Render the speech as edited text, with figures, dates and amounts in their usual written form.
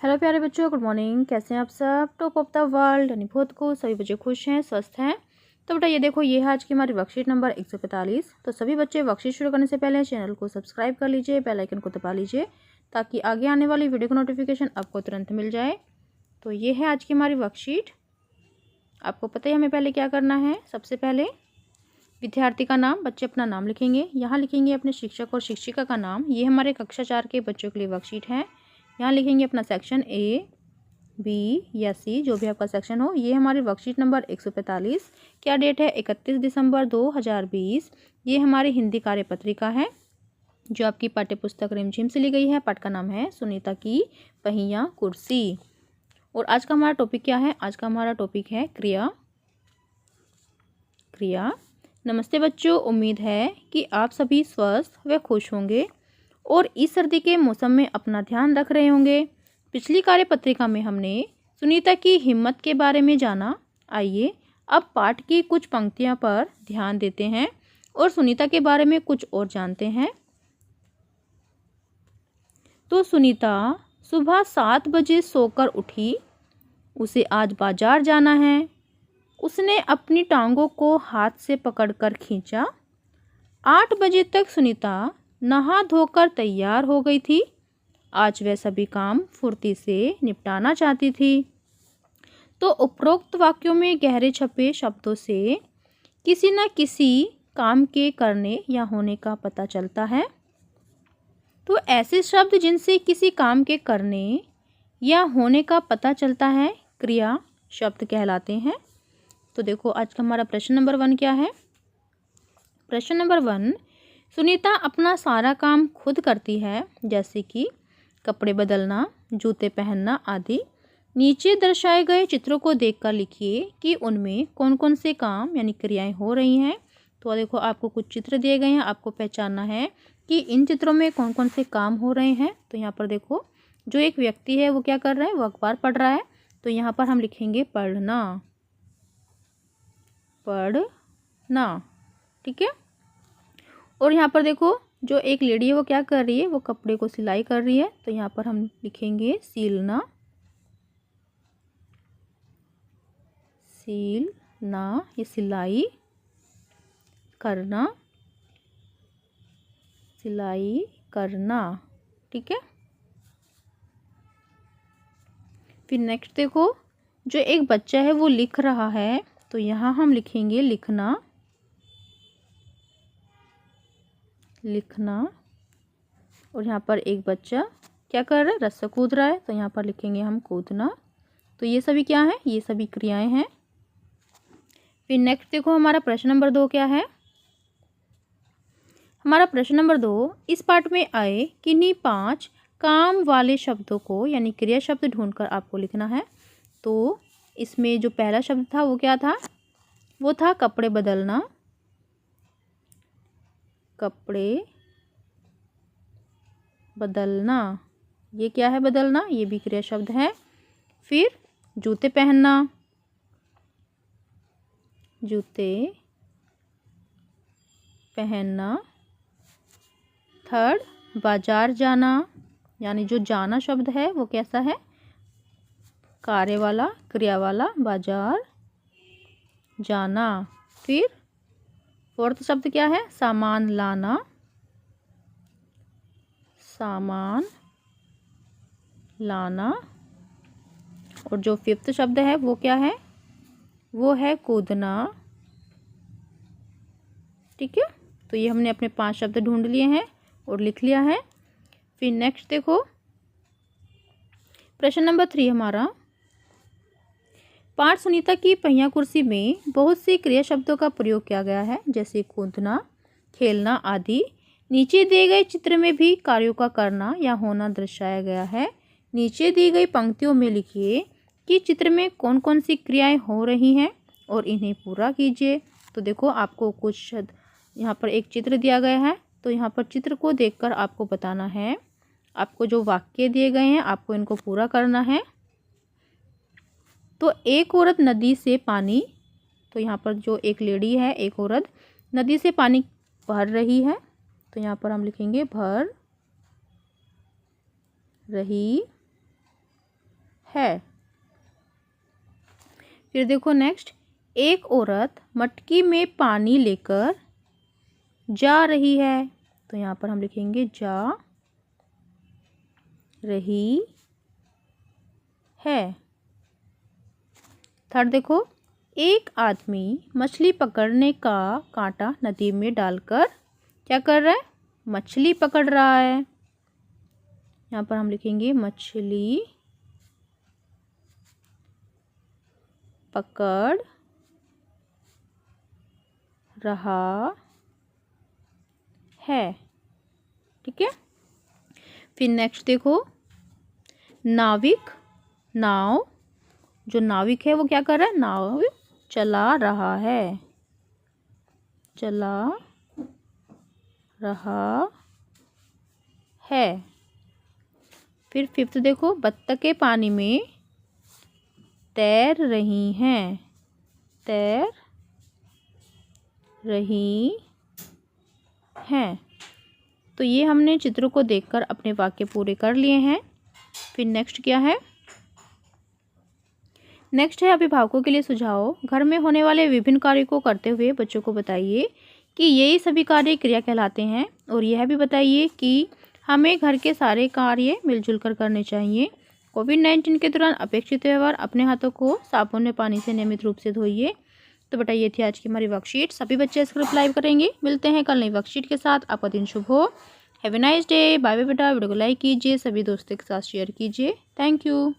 Hello प्यारे बच्चों, good morning. कैसे हैं आप सब? टॉप ऑफ द वर्ल्ड यानी बहुत को सभी बच्चे खुश हैं, स्वस्थ हैं। तो बेटा ये देखो, ये है आज की हमारी वर्कशीट नंबर 145। तो सभी बच्चे वर्कशीट शुरू करने से पहले चैनल को सब्सक्राइब कर लीजिए, बेल आइकन को दबा लीजिए ताकि आगे आने वाली वीडियो का नोटिफिकेशन आपको तुरंत मिल जाए। तो ये है आज की हमारी वर्कशीट। आपको पता ही हमें पहले क्या करना है। सबसे पहले विद्यार्थी का नाम, बच्चे अपना नाम लिखेंगे। यहाँ लिखेंगे अपने शिक्षक और शिक्षिका का नाम। ये हमारे कक्षा 4 के बच्चों के लिए वर्कशीट है। यहाँ लिखेंगे अपना सेक्शन ए, बी या सी, जो भी आपका सेक्शन हो। ये हमारी वर्कशीट नंबर 145। क्या डेट है? 31 दिसंबर 2020। ये हमारी हिंदी कार्यपत्रिका है जो आपकी पाठ्यपुस्तक रिमझिम से ली गई है। पाठ का नाम है सुनीता की पहिया कुर्सी। और आज का हमारा टॉपिक क्या है? आज का हमारा टॉपिक है क्रिया। क्रिया। नमस्ते बच्चों, उम्मीद है कि आप सभी स्वस्थ व खुश होंगे और इस सर्दी के मौसम में अपना ध्यान रख रहे होंगे। पिछली कार्यपत्रिका में हमने सुनीता की हिम्मत के बारे में जाना। आइए अब पाठ की कुछ पंक्तियां पर ध्यान देते हैं और सुनीता के बारे में कुछ और जानते हैं। तो सुनीता सुबह 7 बजे सोकर उठी। उसे आज बाजार जाना है। उसने अपनी टांगों को हाथ से पकड़कर खींचा। 8 बजे तक सुनीता नहा धोकर तैयार हो गई थी। आज वह सभी काम फुर्ती से निपटाना चाहती थी। तो उपरोक्त वाक्यों में गहरे छपे शब्दों से किसी न किसी काम के करने या होने का पता चलता है। तो ऐसे शब्द जिनसे किसी काम के करने या होने का पता चलता है क्रिया शब्द कहलाते हैं। तो देखो आज का हमारा प्रश्न नंबर 1 क्या है। प्रश्न नंबर 1, सुनीता अपना सारा काम खुद करती है, जैसे कि कपड़े बदलना, जूते पहनना आदि। नीचे दर्शाए गए चित्रों को देखकर लिखिए कि उनमें कौन कौन से काम यानी क्रियाएं हो रही हैं। तो देखो आपको कुछ चित्र दिए गए हैं, आपको पहचानना है कि इन चित्रों में कौन कौन से काम हो रहे हैं। तो यहाँ पर देखो, जो एक व्यक्ति है वो क्या कर रहा है? वो अखबार पढ़ रहा है। तो यहाँ पर हम लिखेंगे पढ़ना। पढ़ना, ठीक है। और यहाँ पर देखो, जो एक लेडी है वो क्या कर रही है? वो कपड़े को सिलाई कर रही है। तो यहाँ पर हम लिखेंगे सीलना। सीलना, ये सिलाई करना, सिलाई करना, ठीक है। फिर नेक्स्ट देखो, जो एक बच्चा है वो लिख रहा है। तो यहाँ हम लिखेंगे लिखना। लिखना। और यहाँ पर एक बच्चा क्या कर रहा है? रस्सा कूद रहा है। तो यहाँ पर लिखेंगे हम कूदना। तो ये सभी क्या है? ये सभी क्रियाएं हैं। फिर नेक्स्ट देखो, हमारा प्रश्न नंबर 2 क्या है। हमारा प्रश्न नंबर 2, इस पाठ में आए किन्हीं 5 काम वाले शब्दों को यानी क्रिया शब्द ढूंढकर आपको लिखना है। तो इसमें जो पहला शब्द था वो क्या था? वो था कपड़े बदलना। कपड़े बदलना, ये क्या है? बदलना, ये भी क्रिया शब्द है। फिर जूते पहनना। जूते पहनना। थर्ड बाजार जाना, यानी जो जाना शब्द है वो कैसा है? कार्य वाला, क्रिया वाला, बाजार जाना। फिर फोर्थ शब्द क्या है? सामान लाना। सामान लाना। और जो फिफ्थ शब्द है वो क्या है? वो है कूदना, ठीक है। तो ये हमने अपने 5 शब्द ढूंढ लिए हैं और लिख लिया है। फिर नेक्स्ट देखो, प्रश्न नंबर 3 हमारा, पाठ सुनीता की पहिया कुर्सी में बहुत से क्रिया शब्दों का प्रयोग किया गया है, जैसे कूदना, खेलना आदि। नीचे दिए गए चित्र में भी कार्यों का करना या होना दर्शाया गया है। नीचे दी गई पंक्तियों में लिखिए कि चित्र में कौन कौन सी क्रियाएं हो रही हैं और इन्हें पूरा कीजिए। तो देखो आपको कुछ यहाँ पर एक चित्र दिया गया है। तो यहाँ पर चित्र को देखकर आपको बताना है, आपको जो वाक्य दिए गए हैं आपको इनको पूरा करना है। तो एक औरत नदी से पानी, तो यहाँ पर जो एक लेडी है, एक औरत नदी से पानी भर रही है। तो यहाँ पर हम लिखेंगे भर रही है। फिर देखो नेक्स्ट, एक औरत मटकी में पानी लेकर जा रही है। तो यहाँ पर हम लिखेंगे जा रही है। थर्ड देखो, एक आदमी मछली पकड़ने का कांटा नदी में डालकर क्या कर रहा है? मछली पकड़ रहा है। यहाँ पर हम लिखेंगे मछली पकड़ रहा है। ठीक है। फिर नेक्स्ट देखो, नाविक, नाव, जो नाविक है वो क्या कर रहा है? नाव चला रहा है, चला रहा है। फिर फिफ्थ देखो, बत्तखें पानी में तैर रही हैं, तैर रही हैं। तो ये हमने चित्रों को देखकर अपने वाक्य पूरे कर लिए हैं। फिर नेक्स्ट क्या है? नेक्स्ट है अभिभावकों के लिए सुझाव। घर में होने वाले विभिन्न कार्यों को करते हुए बच्चों को बताइए कि यही सभी कार्य क्रिया कहलाते हैं, और यह भी बताइए कि हमें घर के सारे कार्य मिलजुल कर करने चाहिए। कोविड-19 के दौरान अपेक्षित व्यवहार, अपने हाथों को साबुन व पानी से नियमित रूप से धोइए। तो बेटा ये थी आज की हमारी वर्कशीट। सभी बच्चे इसको रिप्लाई करेंगे। मिलते हैं कल नई वर्कशीट के साथ। आपका दिन शुभ हो। Have a nice day. Bye bye बेटा। वीडियो को लाइक कीजिए, सभी दोस्तों के साथ शेयर कीजिए। Thank you.